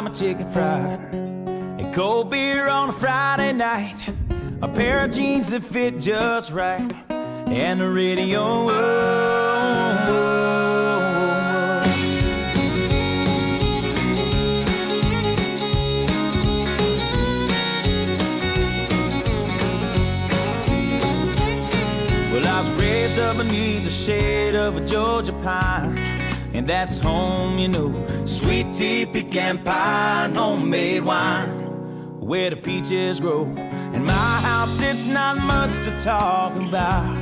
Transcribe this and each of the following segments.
my chicken fried and cold beer on a Friday night, a pair of jeans that fit just right, and the radio. Well, I was raised up beneath the shade of a Georgia pine, and that's home, you know. Sweet tea, pecan pie, and homemade wine, where the peaches grow. In my house, it's not much to talk about,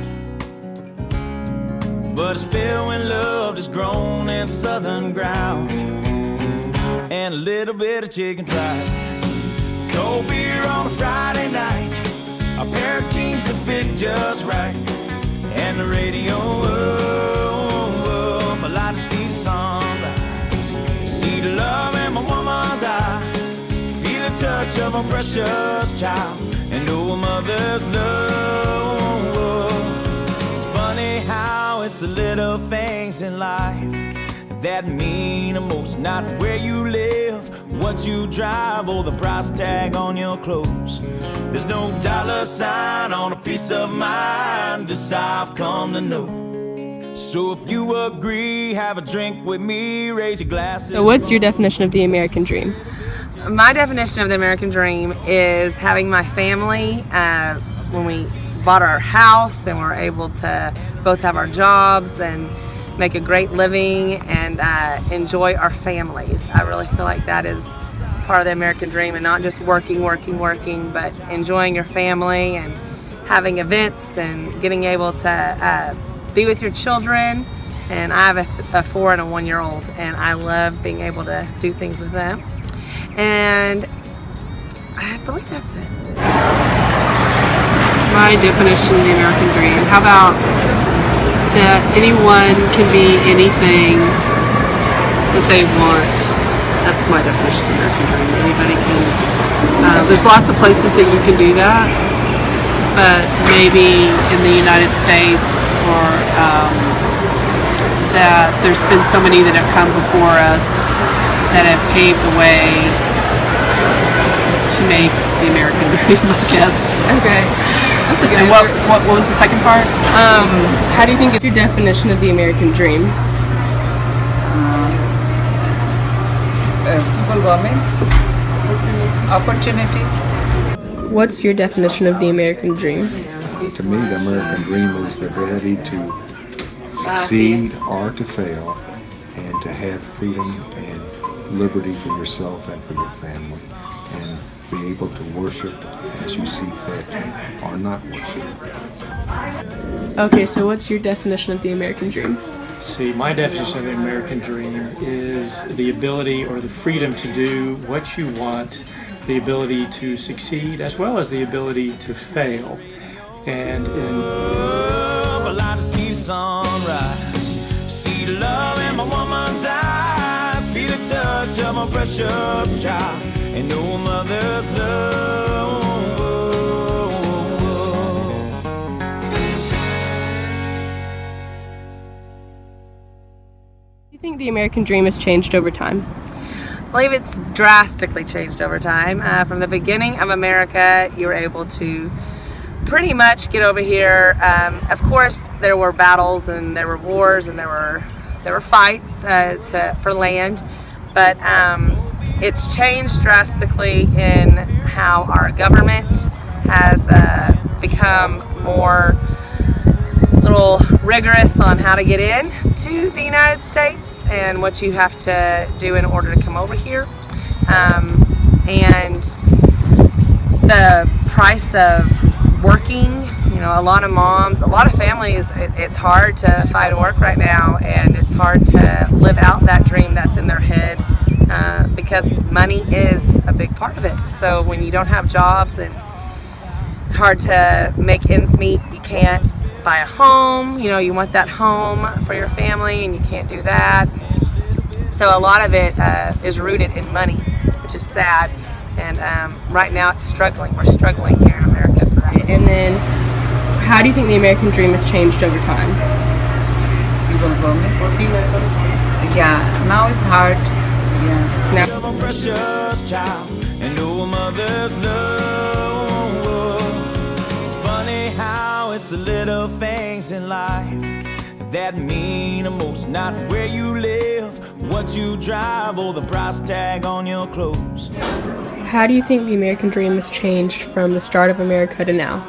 but it's filled with love that's grown in southern ground, and a little bit of chicken fried, cold beer on a Friday night, a pair of jeans that fit just right, and the radio. I like to see the sunrise, see the love in my woman's eyes, feel the touch of a precious child, and know a mother's love. It's funny how it's the little things in life that mean the most. Not where you live, what you drive, or the price tag on your clothes. There's no dollar sign on a piece of mind, this I've come to know. So if you agree, have a drink with me, raise your glasses. So what's your definition of the American dream? My definition of the American dream is having my family. When we bought our house, and we're able to both have our jobs and make a great living and enjoy our families. I really feel like that is part of the American dream, and not just working, but enjoying your family and having events and getting able to be with your children. And I have a 4 and a 1-year-old, and I love being able to do things with them. And I believe that's it. My definition of the American dream. How about that anyone can be anything that they want? That's my definition of the American dream. Anybody can. There's lots of places that you can do that, but maybe in the United States, or that there's been so many that have come before us that have paved the way to make the American dream, I guess. Okay, that's a good And answer. what was the second part? How do you think it's your definition of the American dream? Opportunity. What's your definition of the American dream? To me, the American dream is the ability to succeed or to fail, and to have freedom and liberty for yourself and for your family, and be able to worship as you see fit or not worship. Okay, so what's your definition of the American dream? See, my definition of the American dream is the ability or the freedom to do what you want, the ability to succeed as well as the ability to fail. And I like to see the sunrise, see the love in my woman's eyes, feel the touch of a precious child, and know a mother's love. Do you think the American dream has changed over time? I believe it's drastically changed over time. From the beginning of America, you were able to pretty much get over here. Of course, there were battles and there were wars and there were fights for land, but it's changed drastically in how our government has become more little rigorous on how to get in to the United States and what you have to do in order to come over here, and the price of working. You know, a lot of moms, a lot of families, it's hard to find work right now, and it's hard to live out that dream that's in their head, because money is a big part of it. So when you don't have jobs, and it's hard to make ends meet, you can't buy a home. You know, you want that home for your family, and you can't do that. So a lot of it is rooted in money, which is sad. And right now it's struggling. We're struggling here in America for that. And then, how do you think the American dream has changed over time? You gonna vote me? Yeah, now it's hard Now, of a precious child and know a mother's love. It's funny how it's the little things in life that mean the most, not where you live, what you drive, or the price tag on your clothes. How do you think the American dream has changed from the start of America to now?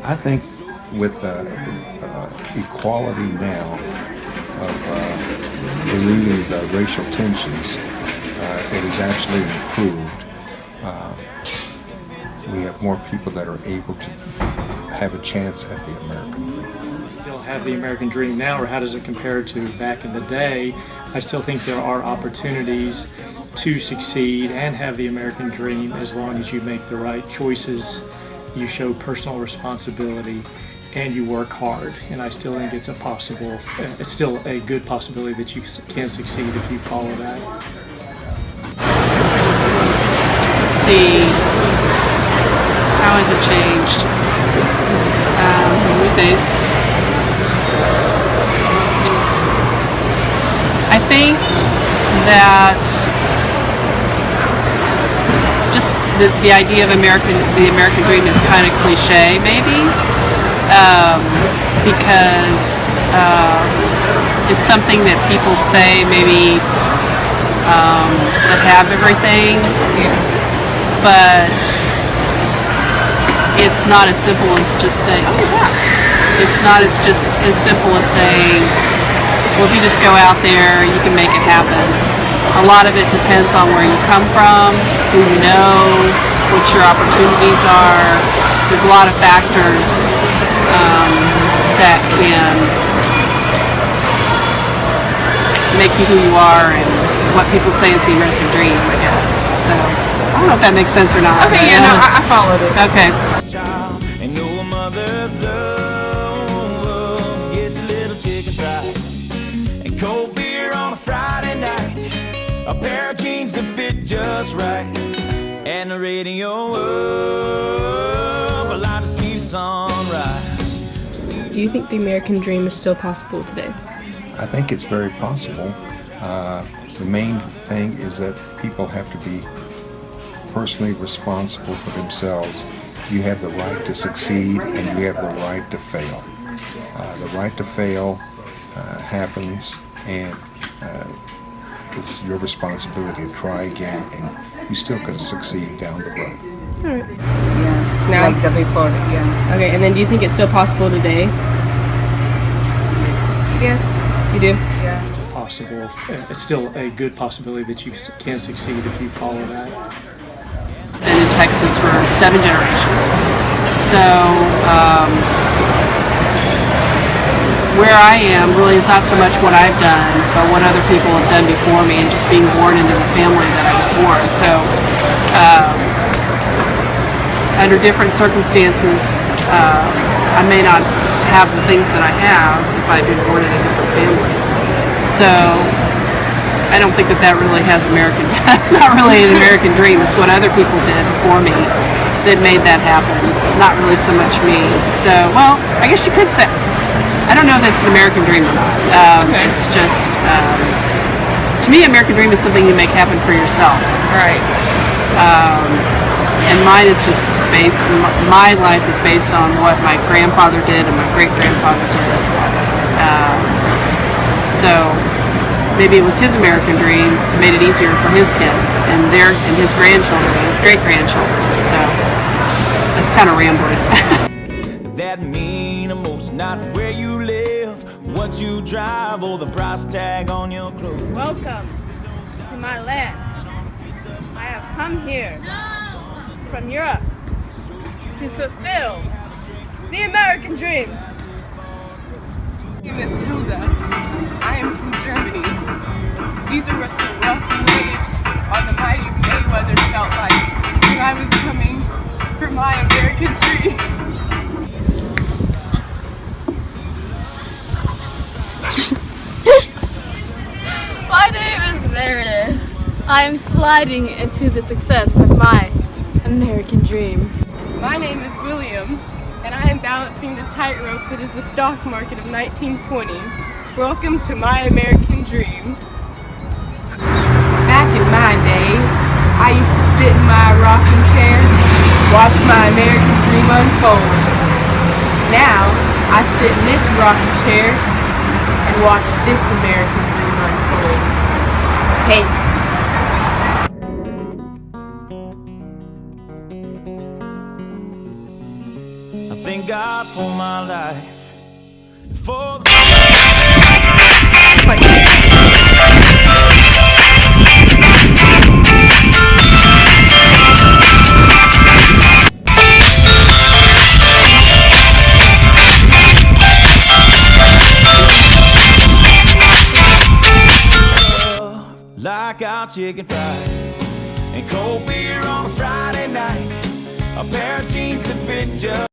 I think with equality now of removing the racial tensions, it has actually improved. We have more people that are able to have a chance at the American dream. We still have the American dream now, or how does it compare to back in the day? I still think there are opportunities to succeed and have the American dream as long as you make the right choices, you show personal responsibility, and you work hard. And I still think it's it's still a good possibility that you can succeed if you follow that. Let's see. How has it changed? What do we think? I think that just the idea of the American dream is kind of cliche, maybe, because it's something that people say maybe that have everything, but it's not as simple as just saying. It's not as simple as saying, well, if you just go out there, you can make it happen. A lot of it depends on where you come from, who you know, what your opportunities are. There's a lot of factors that can make you who you are and what people say is the American dream, I guess. So, I don't know if that makes sense or not. okay, yeah, no, I followed it. Okay. Child and know a mother's love gets a little chicken fried and cold beer on a Friday night, a pair of jeans that fit just right, and the radio up, I like to see the sunrise. Do you think the American dream is still possible today? I think it's very possible. The main thing is that people have to be personally responsible for themselves. You have the right to succeed and you have the right to fail. The right to fail happens, and it's your responsibility to try again, and you still could succeed down the road. Now, Like the before, yeah. Okay, and then do you think it's still possible today? Yes. You do? Yeah. Possible. It's still a good possibility that you can succeed if you follow that. Been in Texas for 7 generations. So, where I am really is not so much what I've done, but what other people have done before me, and just being born into the family that I was born. So, under different circumstances, I may not have the things that I have if I'd been born in a different family. So, I don't think that really has that's not really an American dream. It's what other people did before me that made that happen, not really so much me. So, well, I guess you could say, I don't know if it's an American dream or not. It's just, to me, American dream is something you make happen for yourself. right. And mine is just my life is based on what my grandfather did and my great-grandfather did. So maybe it was his American dream that made it easier for his kids and his grandchildren and his great-grandchildren. So that's kind of rambling. That mean the most, not where you live, what you drive, or the price tag on your clothes. Welcome to my land. I have come here from Europe to fulfill the American dream. My name is Hilda. I am from Germany. These are what the rough waves on the mighty Mayweather felt like when I was coming for my American dream. My name is Meredith. I am sliding into the success of my American dream. My name is William, and I am balancing the tightrope that is the stock market of 1920. Welcome to my American dream. day, I used to sit in my rocking chair, watch my American dream unfold. Now, I sit in this rocking chair and watch this American dream unfold. Texas. I thank God for my life. And for the like our chicken fried and cold beer on a Friday night, a pair of jeans that fit just